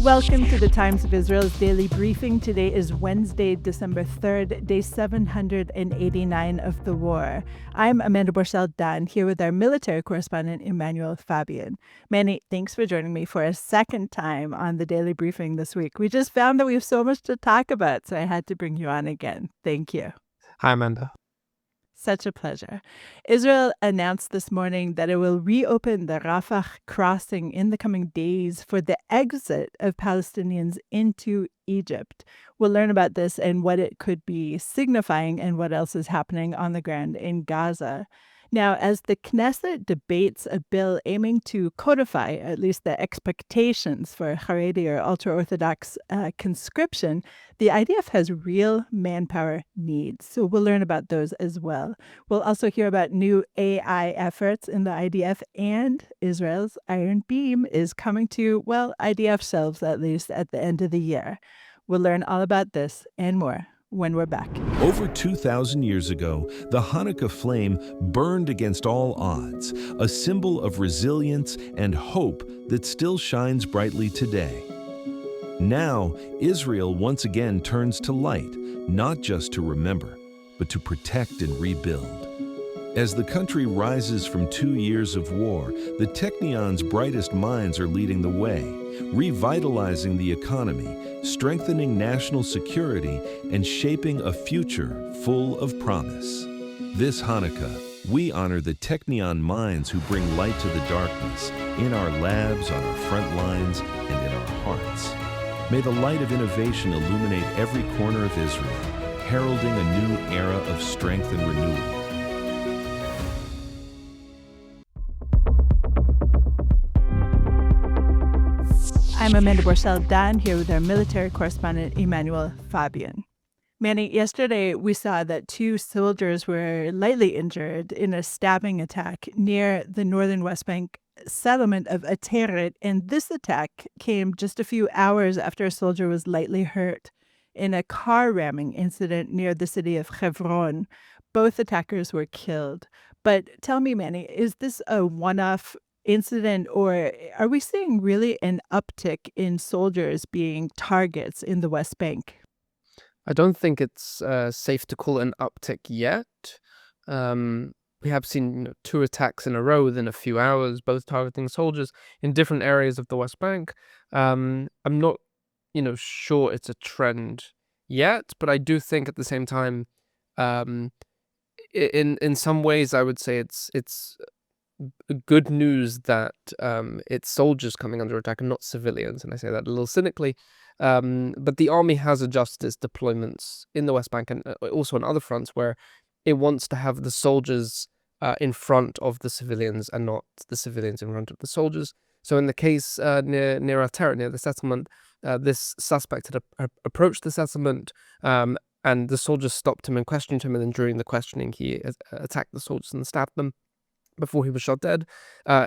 Welcome to the Times of Israel's daily briefing. Today is Wednesday, December 3rd, day 789 of the war. I'm Amanda Borschel-Dan, here with our military correspondent, Emanuel Fabian. Manny, thanks for joining me for a second time on the daily briefing this week. We just found that we have so much to talk about, so I had to bring you on again. Thank you. Hi, Amanda. Such a pleasure. Israel announced this morning that it will reopen the Rafah crossing in the coming days for the exit of Palestinians into Egypt. We'll learn about this and what it could be signifying and what else is happening on the ground in Gaza. Now, as the Knesset debates a bill aiming to codify at least the expectations for Haredi or ultra-Orthodox conscription, the IDF has real manpower needs. So we'll learn about those as well. We'll also hear about new AI efforts in the IDF, and Israel's Iron Beam is coming to, well, IDF shelves at least at the end of the year. We'll learn all about this and more when we're back. Over 2,000 years ago, the Hanukkah flame burned against all odds, a symbol of resilience and hope that still shines brightly today. Now, Israel once again turns to light, not just to remember, but to protect and rebuild. As the country rises from 2 years of war, the Technion's brightest minds are leading the way, revitalizing the economy, strengthening national security, and shaping a future full of promise. This Hanukkah, we honor the Technion minds who bring light to the darkness, in our labs, on our front lines, and in our hearts. May the light of innovation illuminate every corner of Israel, heralding a new era of strength and renewal. I'm Amanda Borschel-Dan, here with our military correspondent, Emanuel Fabian. Manny, yesterday we saw that 2 soldiers were lightly injured in a stabbing attack near the northern West Bank settlement of Ateret, and this attack came just a few hours after a soldier was lightly hurt in a car ramming incident near the city of Hebron. Both attackers were killed. But tell me, Manny, is this a one-off incident, or are we seeing really an uptick in soldiers being targets in the West Bank? I don't think it's safe to call it an uptick yet. We have seen 2 attacks in a row within a few hours, both targeting soldiers in different areas of the West Bank. I'm not, sure it's a trend yet, but I do think at the same time, in some ways, I would say it's good news that it's soldiers coming under attack and not civilians, and I say that a little cynically. But the army has adjusted its deployments in the West Bank and also on other fronts where it wants to have the soldiers in front of the civilians and not the civilians in front of the soldiers. So in the case near Ateret, near the settlement, this suspect had approached the settlement and the soldiers stopped him and questioned him, and then during the questioning he attacked the soldiers and stabbed them before he was shot dead.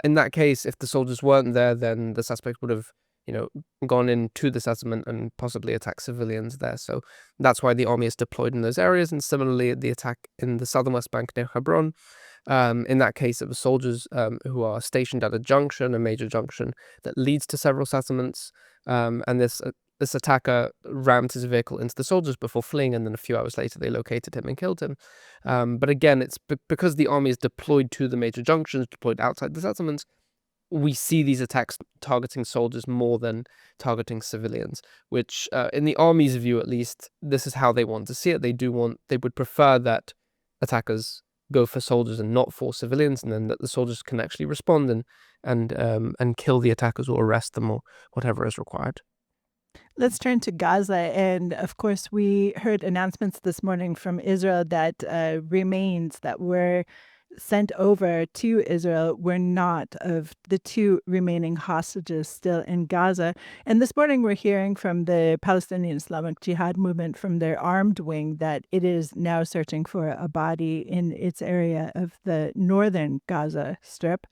In that case, if the soldiers weren't there, then the suspect would have, gone into the settlement and possibly attacked civilians there. So that's why the army is deployed in those areas. And similarly, the attack in the southern West Bank near Hebron, in that case, it was soldiers who are stationed at a major junction that leads to several settlements. And this attacker rammed his vehicle into the soldiers before fleeing, and then a few hours later they located him and killed him. But again, it's because the army is deployed to the major junctions, deployed outside the settlements, we see these attacks targeting soldiers more than targeting civilians, which in the army's view, at least, this is how they want to see it. They would prefer that attackers go for soldiers and not for civilians, and then that the soldiers can actually respond and kill the attackers or arrest them or whatever is required. Let's turn to Gaza. And of course, we heard announcements this morning from Israel that remains that were sent over to Israel were not of the 2 remaining hostages still in Gaza. And this morning we're hearing from the Palestinian Islamic Jihad movement from their armed wing that it is now searching for a body in its area of the northern Gaza Strip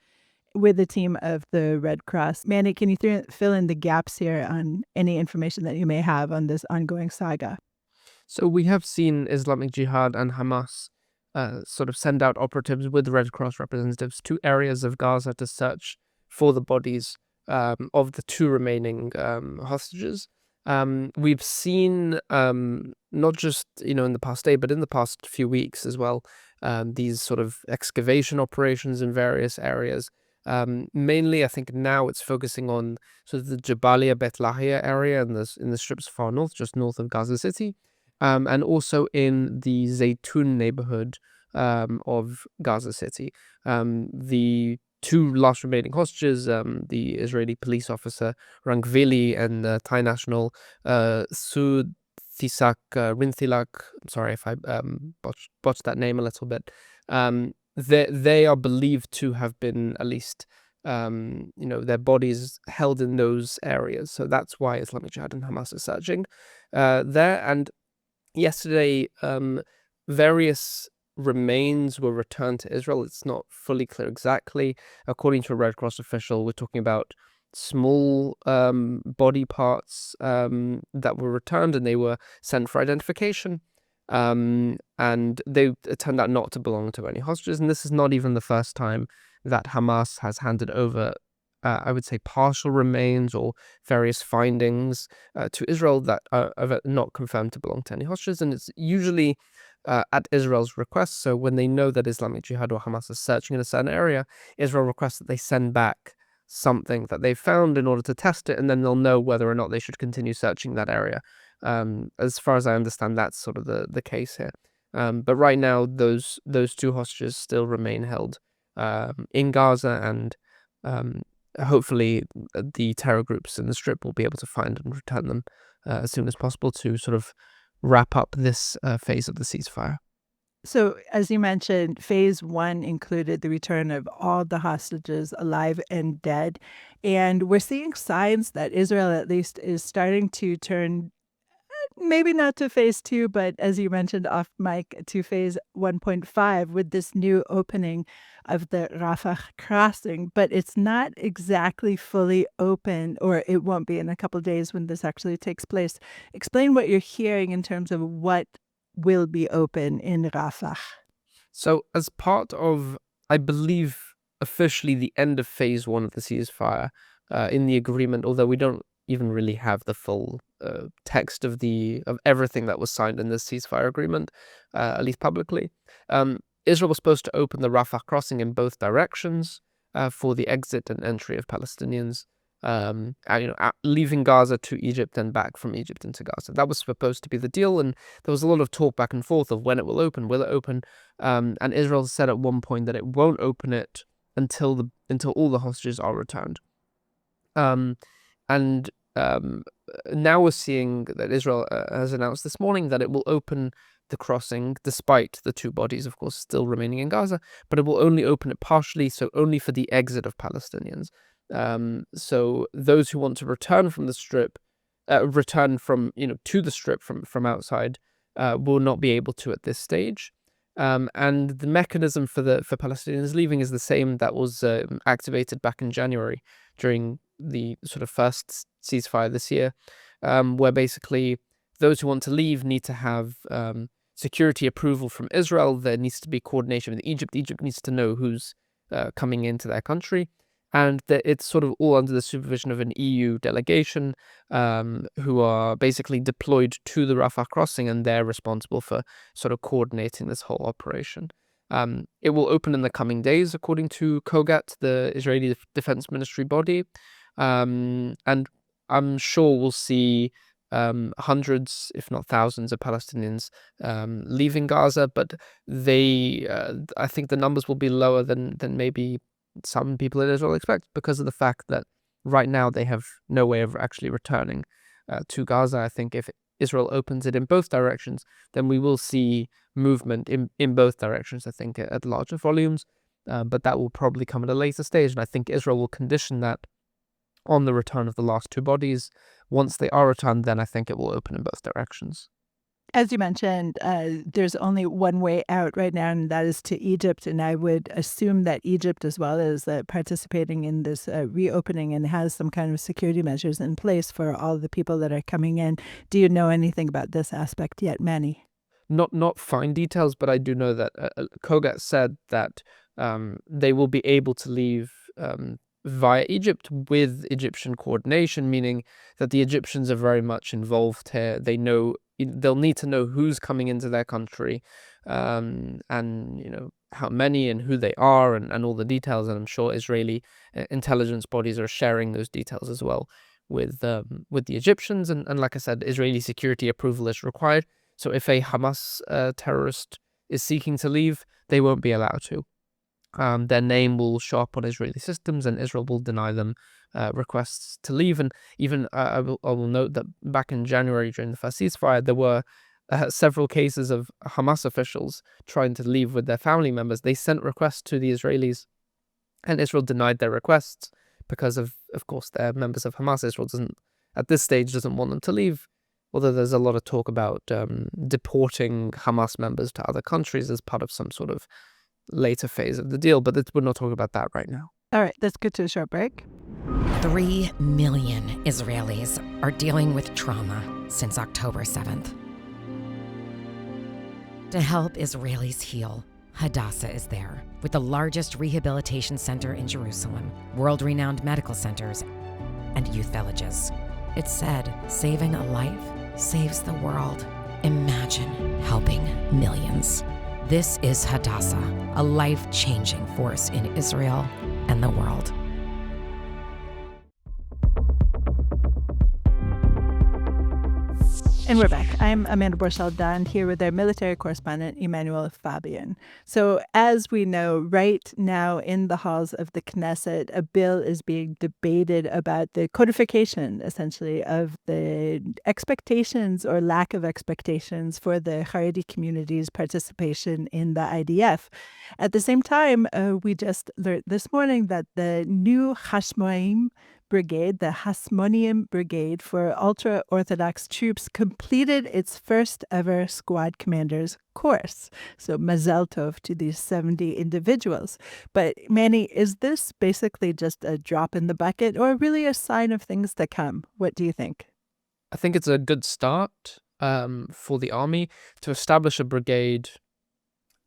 with a team of the Red Cross. Manny, can you fill in the gaps here on any information that you may have on this ongoing saga? So we have seen Islamic Jihad and Hamas sort of send out operatives with Red Cross representatives to areas of Gaza to search for the bodies of the two remaining hostages. We've seen not just in the past day, but in the past few weeks as well, these sort of excavation operations in various areas. Mainly, I think now it's focusing on sort of the Jabalia Bet Lahia area in the strips far north, just north of Gaza City, and also in the Zaytun neighborhood of Gaza City. The two last remaining hostages, the Israeli police officer Rangvili and Thai national Sud Thisak Rinthilak. I'm sorry if I botched that name a little bit. They are believed to have been at least their bodies held in those areas. So that's why Islamic Jihad and Hamas are searching there. And yesterday, various remains were returned to Israel. It's not fully clear exactly. According to a Red Cross official, we're talking about small body parts that were returned, and they were sent for identification. And they turned out not to belong to any hostages. And this is not even the first time that Hamas has handed over, I would say, partial remains or various findings to Israel that are not confirmed to belong to any hostages. And it's usually at Israel's request. So when they know that Islamic Jihad or Hamas is searching in a certain area, Israel requests that they send back something that they found in order to test it, and then they'll know whether or not they should continue searching that area. As far as I understand, that's sort of the case here. But right now, those two hostages still remain held in Gaza, and hopefully the terror groups in the Strip will be able to find and return them as soon as possible to sort of wrap up this phase of the ceasefire. So, as you mentioned, phase one included the return of all the hostages, alive and dead. And we're seeing signs that Israel, at least, is starting to turn, maybe not to phase two, but as you mentioned off mic, to phase 1.5 with this new opening of the Rafah crossing. But it's not exactly fully open, or it won't be in a couple of days when this actually takes place. Explain what you're hearing in terms of what will be open in Rafah. So as part of, I believe, officially the end of phase one of the ceasefire in the agreement, although we don't even really have the full text of everything that was signed in this ceasefire agreement, at least publicly, Israel was supposed to open the Rafah crossing in both directions for the exit and entry of Palestinians. Leaving Gaza to Egypt and back from Egypt into Gaza. That was supposed to be the deal, and there was a lot of talk back and forth of when it will open, will it open? And Israel said at one point that it won't open it until all the hostages are returned. Now we're seeing that Israel has announced this morning that it will open the crossing, despite the two bodies, of course, still remaining in Gaza, but it will only open it partially, so only for the exit of Palestinians. So those who want to return from the Strip, return from to the Strip from outside, will not be able to at this stage. And the mechanism for Palestinians leaving is the same that was activated back in January during the sort of first ceasefire this year, where basically those who want to leave need to have security approval from Israel. There needs to be coordination with Egypt. Egypt needs to know who's coming into their country. And it's sort of all under the supervision of an EU delegation who are basically deployed to the Rafah crossing, and they're responsible for sort of coordinating this whole operation. It will open in the coming days, according to Kogat, the Israeli Defense Ministry body. And I'm sure we'll see hundreds, if not thousands, of Palestinians leaving Gaza, but I think the numbers will be lower than maybe some people in Israel expect, because of the fact that right now they have no way of actually returning to Gaza. I think if Israel opens it in both directions, then we will see movement in both directions, I think, at larger volumes. But that will probably come at a later stage, and I think Israel will condition that on the return of the last two bodies. Once they are returned, then I think it will open in both directions. As you mentioned, there's only one way out right now, and that is to Egypt. And I would assume that Egypt, as well as participating in this reopening, and has some kind of security measures in place for all the people that are coming in. Do you know anything about this aspect yet, Manny? Not fine details, but I do know that Kogat said that they will be able to leave via Egypt with Egyptian coordination, meaning that the Egyptians are very much involved here. They'll need to know who's coming into their country, and how many and who they are, and all the details. And I'm sure Israeli intelligence bodies are sharing those details as well with the Egyptians. And like I said, Israeli security approval is required. So if a Hamas terrorist is seeking to leave, they won't be allowed to. Their name will show up on Israeli systems, and Israel will deny them requests to leave. And even I will note that back in January during the first ceasefire, there were several cases of Hamas officials trying to leave with their family members. They sent requests to the Israelis, and Israel denied their requests because of course, they're members of Hamas. Israel at this stage doesn't want them to leave, although there's a lot of talk about deporting Hamas members to other countries as part of some sort of later phase of the deal, but we're not talking about that right now. All right, let's get to a short break. 3 million Israelis are dealing with trauma since October 7th. To help Israelis heal, Hadassah is there, with the largest rehabilitation center in Jerusalem, world-renowned medical centers, and youth villages. It's said, saving a life saves the world. Imagine helping millions. This is Hadassah, a life-changing force in Israel and the world. And we're back. I'm Amanda Borschel-Dan here with our military correspondent, Emanuel Fabian. So as we know, right now in the halls of the Knesset, a bill is being debated about the codification, essentially, of the expectations or lack of expectations for the Haredi community's participation in the IDF. At the same time, we just learned this morning that the new Hashmonaim Brigade, the Hasmoneim Brigade for ultra-Orthodox troops, completed its first ever squad commander's course. So mazel tov to these 70 individuals. But Manny, is this basically just a drop in the bucket or really a sign of things to come? What do you think? I think it's a good start for the army. To establish a brigade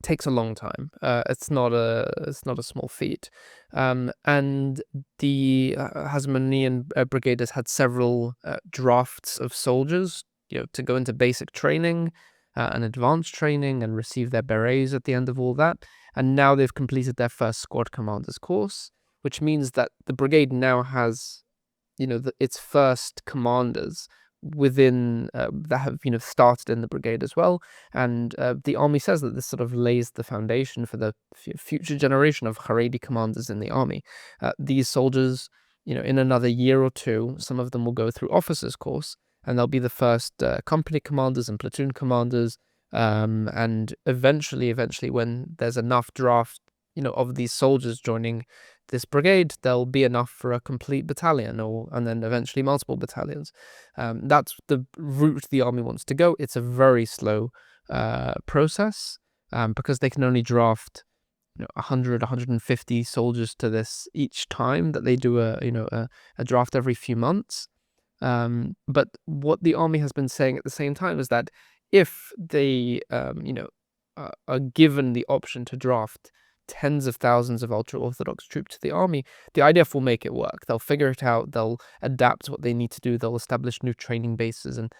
takes a long time. It's not a small feat. And the Hasmonean Brigade has had several drafts of soldiers, to go into basic training and advanced training and receive their berets at the end of all that. And now they've completed their first squad commander's course, which means that the brigade now has, its first commanders within that have started in the brigade as well. And the army says that this sort of lays the foundation for the future generation of Haredi commanders in the army. These soldiers, in another year or two, some of them will go through officers course, and they'll be the first company commanders and platoon commanders, and eventually when there's enough draft of these soldiers joining this brigade, there'll be enough for a complete battalion, and then eventually multiple battalions. That's the route the army wants to go. It's a very slow process because they can only draft 100, 150 soldiers to this each time that they do a draft every few months. But what the army has been saying at the same time is that if they are given the option to draft tens of thousands of ultra-Orthodox troops to the army, the IDF will make it work. They'll figure it out. They'll adapt what they need to do. They'll establish new training bases, and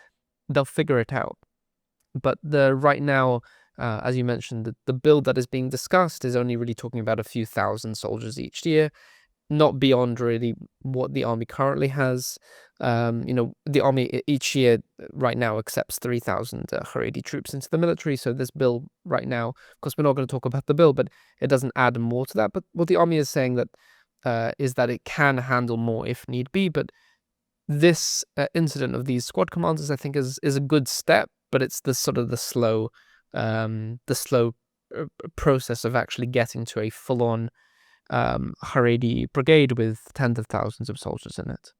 they'll figure it out. But right now, as you mentioned, the bill that is being discussed is only really talking about a few thousand soldiers each year, not beyond really what the army currently has. The army each year right now accepts 3,000 Haredi troops into the military. So this bill right now, of course, we're not going to talk about the bill, but it doesn't add more to that. But what the army is saying is that it can handle more if need be. But this incident of these squad commanders, I think, is a good step. But it's the slow process of actually getting to a full-on Haredi brigade with tens of thousands of soldiers in it.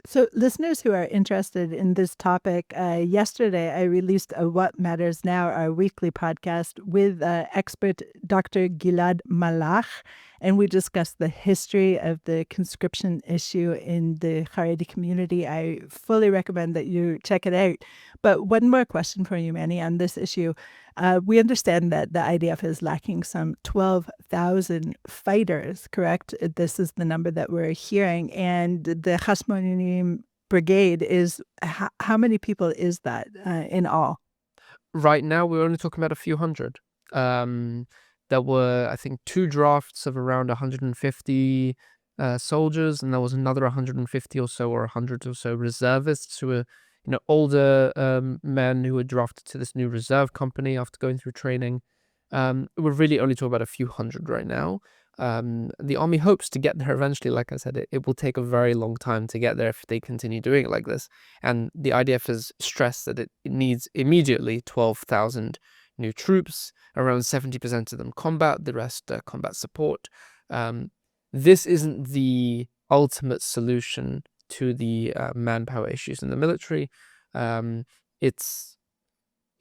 So listeners who are interested in this topic, yesterday I released a What Matters Now, our weekly podcast with expert Dr. Gilad Malach. and we discussed the history of the conscription issue in the Haredi community. I fully recommend that you check it out. But one more question for you, Manny, on this issue. We understand that the IDF is lacking some 12,000 fighters, correct? This is the number that we're hearing. And the Hasmoneim Brigade is, how many people is that in all? Right now, we're only talking about a few hundred. There were, I think, 2 drafts of around 150 soldiers, and there was another 150 or so, or 100 or so reservists who were, older men who were drafted to this new reserve company after going through training. We're really only talking about a few hundred right now. The army hopes to get there eventually. Like I said, it will take a very long time to get there if they continue doing it like this. And the IDF has stressed that it needs immediately 12,000 new troops, around 70% of them combat, the rest combat support. This isn't the ultimate solution to the manpower issues in the military. It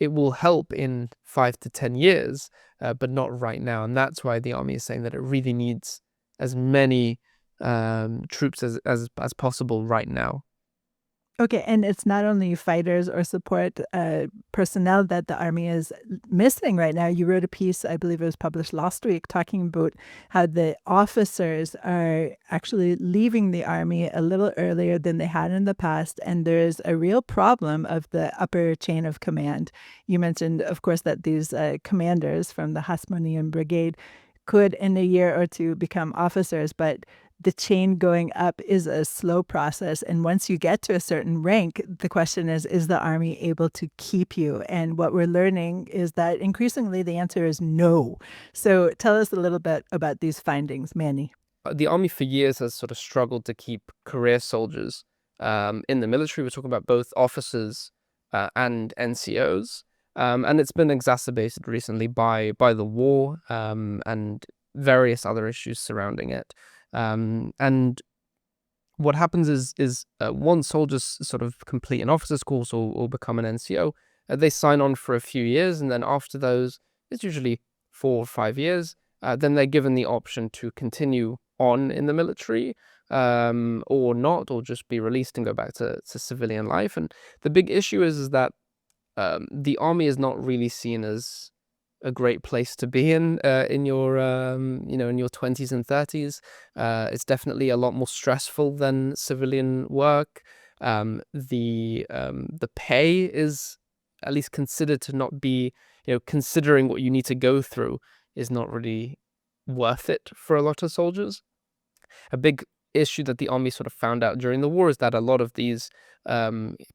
will help in 5 to 10 years, but not right now. And that's why the army is saying that it really needs as many troops as possible right now. Okay, and it's not only fighters or support personnel that the army is missing right now. You wrote a piece, I believe it was published last week, talking about how the officers are actually leaving the army a little earlier than they had in the past, and there's a real problem of the upper chain of command. You mentioned, of course, that these commanders from the Hasmoneim Brigade could, in a year or two, become officers, but the chain going up is a slow process. And once you get to a certain rank, the question is the army able to keep you? And what we're learning is that increasingly the answer is no. So tell us a little bit about these findings, Manny. The army for years has sort of struggled to keep career soldiers in the military. We're talking about both officers and NCOs. And it's been exacerbated recently by the war and various other issues surrounding it. And what happens is once soldiers sort of complete an officer's course or become an NCO, they sign on for a few years, and then after those, it's usually 4 or 5 years, then they're given the option to continue on in the military or not, or just be released and go back to civilian life. And the big issue is that the army is not really seen as a great place to be in your in your 20s and 30s. It's definitely a lot more stressful than civilian work. The pay is at least considered to not be, considering what you need to go through, is not really worth it for a lot of soldiers. A big issue that the army sort of found out during the war is that a lot of these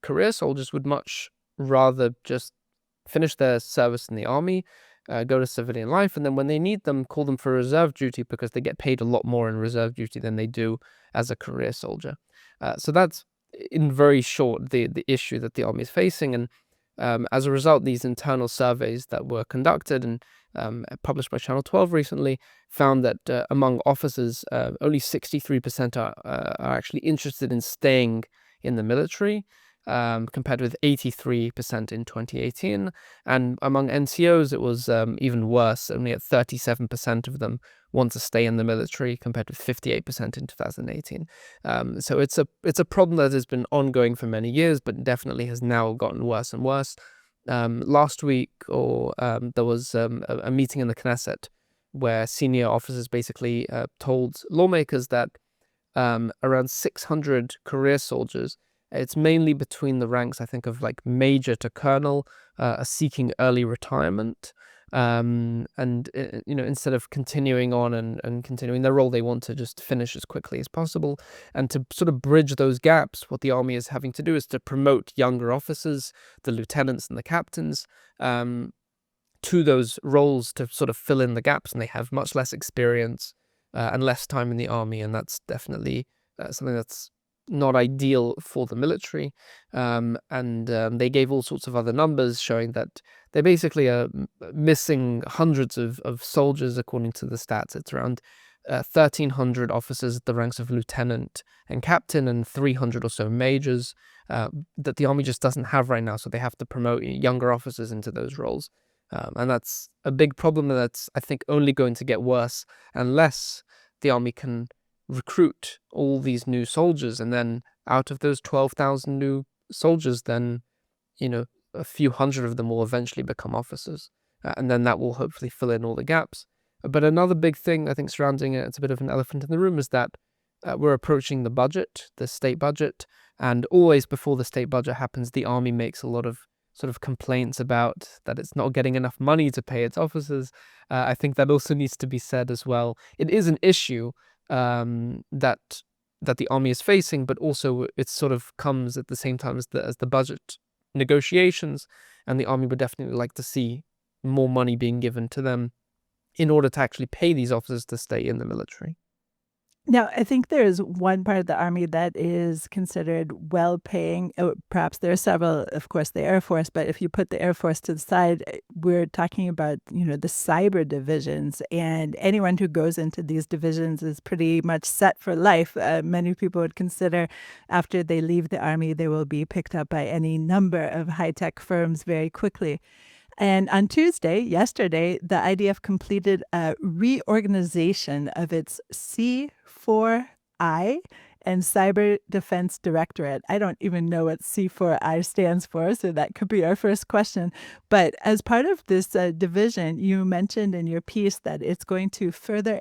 career soldiers would much rather just finish their service in the army, go to civilian life, and then when they need them, call them for reserve duty, because they get paid a lot more in reserve duty than they do as a career soldier. So that's, in very short, the issue that the army is facing. And as a result, these internal surveys that were conducted and published by Channel 12 recently found that among officers, only 63% are actually interested in staying in the military, compared with 83% in 2018. And among NCOs, it was even worse. Only at 37% of them want to stay in the military, compared with 58% in 2018. So it's a problem that has been ongoing for many years, but definitely has now gotten worse and worse. Last week, there was a meeting in the Knesset where senior officers basically told lawmakers that around 600 career soldiers, it's mainly between the ranks, I think, of like major to colonel, are seeking early retirement. And instead of continuing on and continuing their role, they want to just finish as quickly as possible. And to sort of bridge those gaps, what the army is having to do is to promote younger officers, the lieutenants and the captains, to those roles to sort of fill in the gaps. And they have much less experience and less time in the army. And that's definitely something that's not ideal for the military. And they gave all sorts of other numbers showing that they basically are missing hundreds of soldiers, according to the stats. It's around 1,300 officers at the ranks of lieutenant and captain, and 300 or so majors that the army just doesn't have right now. So they have to promote younger officers into those roles. And that's a big problem that's, I think, only going to get worse unless the army can recruit all these new soldiers, and then out of those 12,000 new soldiers, then, a few hundred of them will eventually become officers. And then that will hopefully fill in all the gaps. But another big thing I think surrounding it, it's a bit of an elephant in the room, is that we're approaching the budget, the state budget, and always before the state budget happens, the army makes a lot of sort of complaints about that it's not getting enough money to pay its officers. I think that also needs to be said as well. It is an issue that the army is facing, but also it sort of comes at the same time as the budget negotiations, and the army would definitely like to see more money being given to them in order to actually pay these officers to stay in the military. Now, I think there is one part of the army that is considered well-paying. Perhaps there are several, of course, the Air Force, but if you put the Air Force to the side, we're talking about, the cyber divisions, and anyone who goes into these divisions is pretty much set for life. Many people would consider after they leave the army, they will be picked up by any number of high-tech firms very quickly. And on Tuesday, yesterday, the IDF completed a reorganization of its C4I and Cyber Defense Directorate. I don't even know what C4I stands for, so that could be our first question. But as part of this division, you mentioned in your piece that it's going to further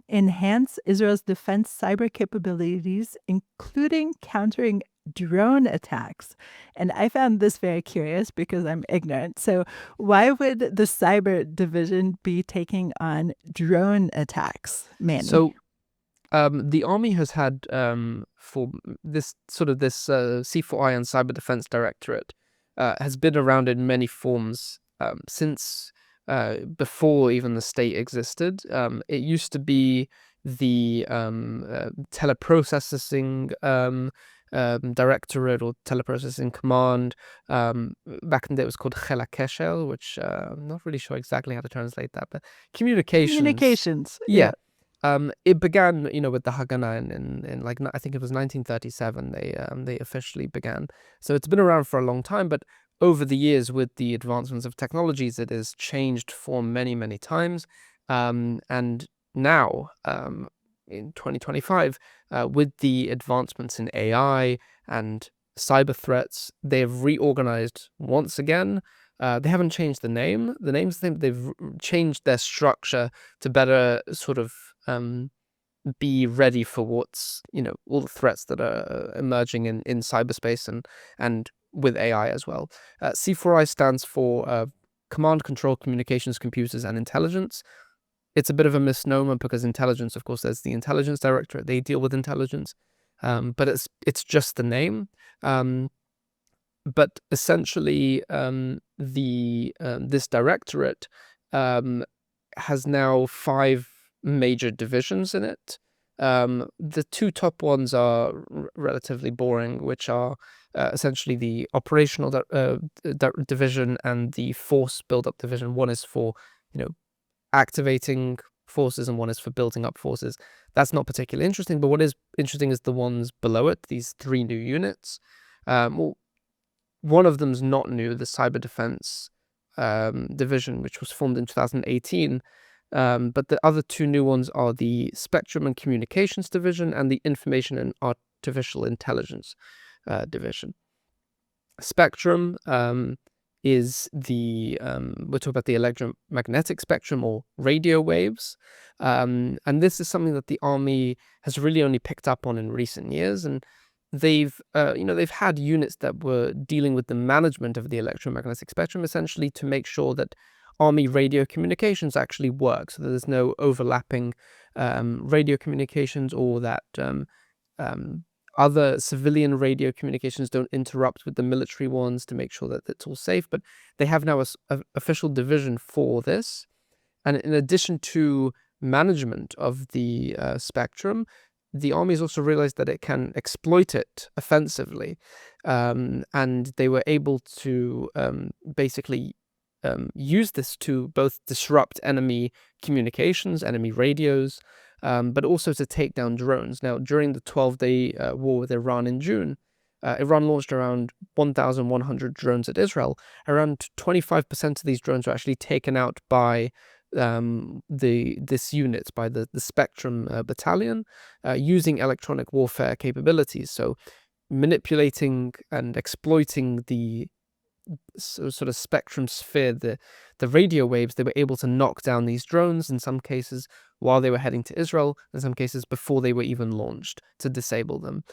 enhance Israel's defense cyber capabilities, including countering drone attacks. And I found this very curious because I'm ignorant. So why would the cyber division be taking on drone attacks, Manny? So the army has had for this C4I and Cyber Defense Directorate has been around in many forms since before even the state existed. It used to be the teleprocessing directorate or teleprocessing command. Back in the day it was called Chela Keshel, which I'm not really sure exactly how to translate that, but communications. Yeah. It began, with the Haganah in like, I think it was 1937 they officially began. So it's been around for a long time, but over the years with the advancements of technologies, it has changed form many, many times. And now, in 2025, with the advancements in AI and cyber threats, they've reorganized once again. They haven't changed the name. The name's the same. They've changed their structure to better sort of be ready for what's, all the threats that are emerging in cyberspace and with AI as well. C4I stands for Command, Control, Communications, Computers, and Intelligence. It's a bit of a misnomer because intelligence, of course, there's the Intelligence Directorate. They deal with intelligence, but it's just the name. But essentially, this directorate has now 5 major divisions in it. The 2 top ones are relatively boring, which are essentially the operational division and the force build-up division. One is for, activating forces and one is for building up forces. That's not particularly interesting, but what is interesting is the ones below it, these 3 new units. One of them's not new, the Cyber Defense Division, which was formed in 2018. But the other 2 new ones are the Spectrum and Communications Division and the Information and Artificial Intelligence Division. Spectrum is we're talking about the electromagnetic spectrum or radio waves. And this is something that the army has really only picked up on in recent years. And they've had units that were dealing with the management of the electromagnetic spectrum, essentially to make sure that army radio communications actually work, so that there's no overlapping radio communications, or that other civilian radio communications don't interrupt with the military ones, to make sure that it's all safe. But they have now an official division for this. And in addition to management of the spectrum, the army has also realized that it can exploit it offensively. And they were able to basically use this to both disrupt enemy communications, enemy radios, but also to take down drones. Now, during the 12-day war with Iran in June, Iran launched around 1,100 drones at Israel. Around 25% of these drones were actually taken out by this unit, by the Spectrum Battalion, using electronic warfare capabilities. So manipulating and exploiting the sort of spectrum sphere, the radio waves. They were able to knock down these drones in some cases while they were heading to Israel, in some cases before they were even launched, to disable them.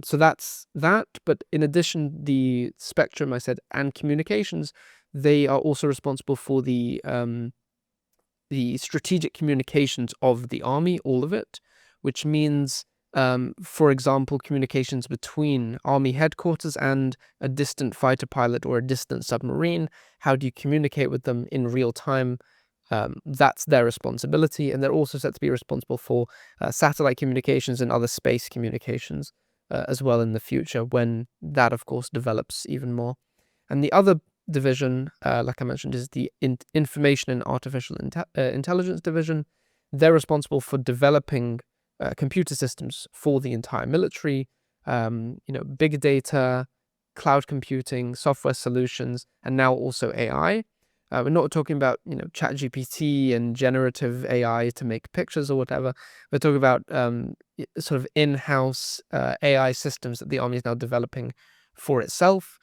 So that's that. But in addition, the spectrum, I said, and communications, they are also responsible for the strategic communications of the army, all of it, which means, for example, communications between army headquarters and a distant fighter pilot or a distant submarine. How do you communicate with them in real time? That's their responsibility. And they're also set to be responsible for satellite communications and other space communications as well in the future, when that, of course, develops even more. And the other division, like I mentioned, is the Information and Artificial Intelligence Division. They're responsible for developing computer systems for the entire military, big data, cloud computing, software solutions, and now also AI. We're not talking about, ChatGPT and generative AI to make pictures or whatever. We're talking about sort of in-house AI systems that the army is now developing for itself.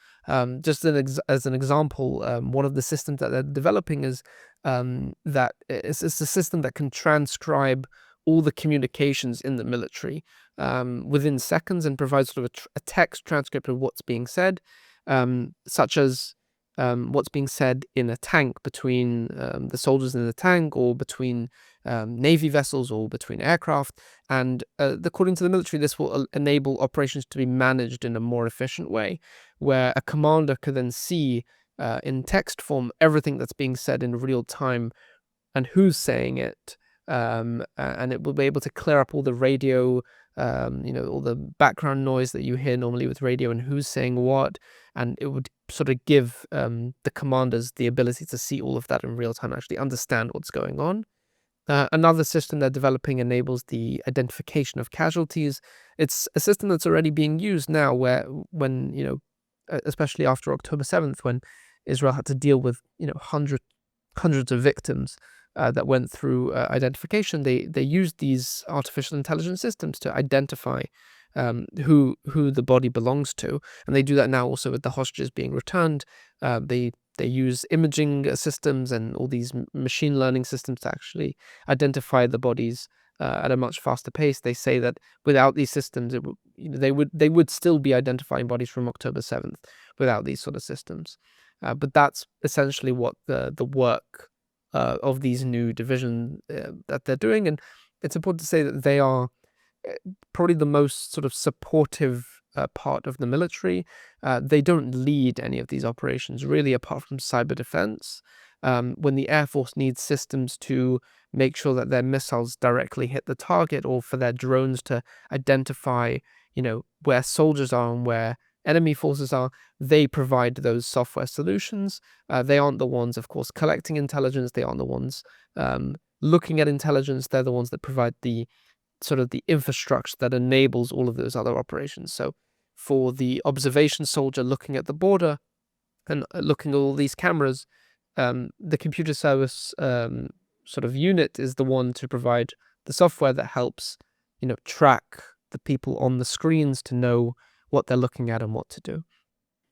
Just as an example, one of the systems that they're developing is that it's a system that can transcribe all the communications in the military within seconds and provide sort of a text transcript of what's being said, such as what's being said in a tank between the soldiers in the tank, or between Navy vessels, or between aircraft. And according to the military, this will enable operations to be managed in a more efficient way, where a commander could then see in text form everything that's being said in real time and who's saying it. And it will be able to clear up all the radio, all the background noise that you hear normally with radio, and who's saying what. And it would sort of give the commanders the ability to see all of that in real time, actually understand what's going on. Another system they're developing enables the identification of casualties. It's a system that's already being used now, when especially after October 7th, when Israel had to deal with hundreds of victims that went through identification. They used these artificial intelligence systems to identify who the body belongs to, and they do that now also with the hostages being returned. They use imaging systems and all these machine learning systems to actually identify the bodies at a much faster pace. They say that without these systems, they would still be identifying bodies from October 7th without these sort of systems. But that's essentially what the work of these new divisions that they're doing. And it's important to say that they are probably the most sort of supportive part of the military. They don't lead any of these operations, really, apart from cyber defense. When the Air Force needs systems to make sure that their missiles directly hit the target, or for their drones to identify, where soldiers are and where enemy forces are, they provide those software solutions. They aren't the ones, of course, collecting intelligence. They aren't the ones looking at intelligence. They're the ones that provide the sort of the infrastructure that enables all of those other operations. So for the observation soldier looking at the border and looking at all these cameras, the computer service sort of unit is the one to provide the software that helps, track the people on the screens to know what they're looking at and what to do.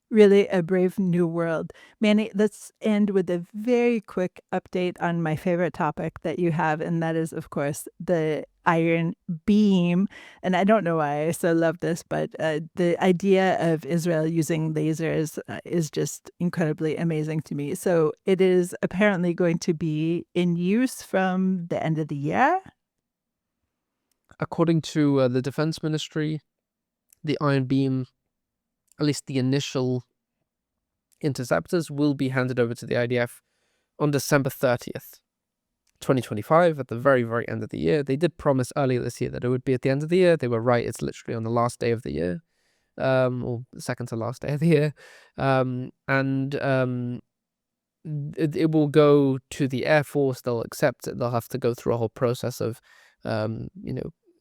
Really a brave new world. Manny, let's end with a very quick update on my favorite topic that you have, and that is, of course, the Iron Beam. And I don't know why I so love this, but the idea of Israel using lasers is just incredibly amazing to me. So it is apparently going to be in use from the end of the year. According to the Defense Ministry, the Iron Beam, at least the initial interceptors, will be handed over to the IDF on December 30th, 2025, at the very, very end of the year. They did promise earlier this year that it would be at the end of the year. They were right. It's literally on the last day of the year, or the second to last day of the year. It will go to the Air Force. They'll accept it. They'll have to go through a whole process of,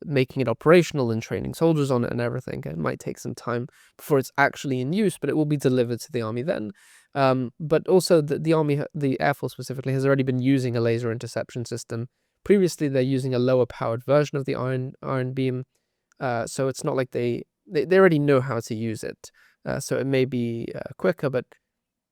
making it operational and training soldiers on it and everything. It might take some time before it's actually in use, but it will be delivered to the army then. But also the army, the Air Force specifically, has already been using a laser interception system. Previously, they're using a lower powered version of the Iron Beam, so it's not like they already know how to use it. So it may be quicker, but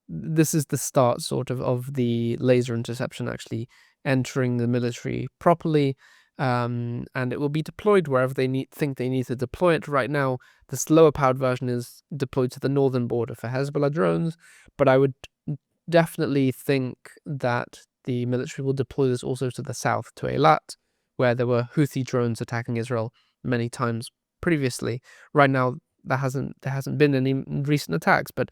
this is the start sort of the laser interception actually entering the military properly, and it will be deployed wherever they think they need to deploy it. Right now, this lower powered version is deployed to the northern border for Hezbollah drones, but I would definitely think that the military will deploy this also to the south, to Eilat, where there were Houthi drones attacking Israel many times previously. Right now, there hasn't been any recent attacks, but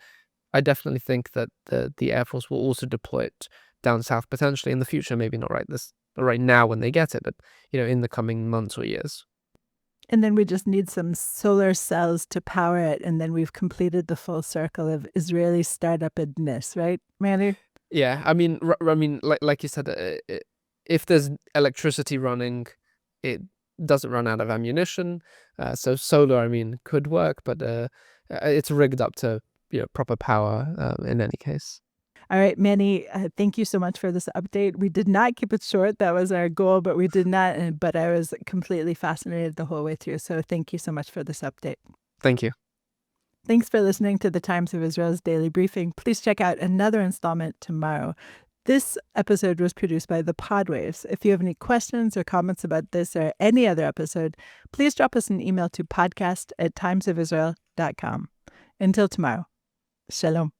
I definitely think that the Air Force will also deploy it down south potentially in the future. Maybe not right now when they get it, but in the coming months or years. And then we just need some solar cells to power it, and then we've completed the full circle of Israeli startup-edness, right, Manu? Yeah, I mean, like you said, if there's electricity running, it doesn't run out of ammunition. So solar, I mean, could work, but it's rigged up to proper power in any case. All right, Manny, thank you so much for this update. We did not keep it short. That was our goal, but we did not. But I was completely fascinated the whole way through. So thank you so much for this update. Thank you. Thanks for listening to the Times of Israel's Daily Briefing. Please check out another installment tomorrow. This episode was produced by the Podwaves. If you have any questions or comments about this or any other episode, please drop us an email to podcast@timesofisrael.com. Until tomorrow, shalom.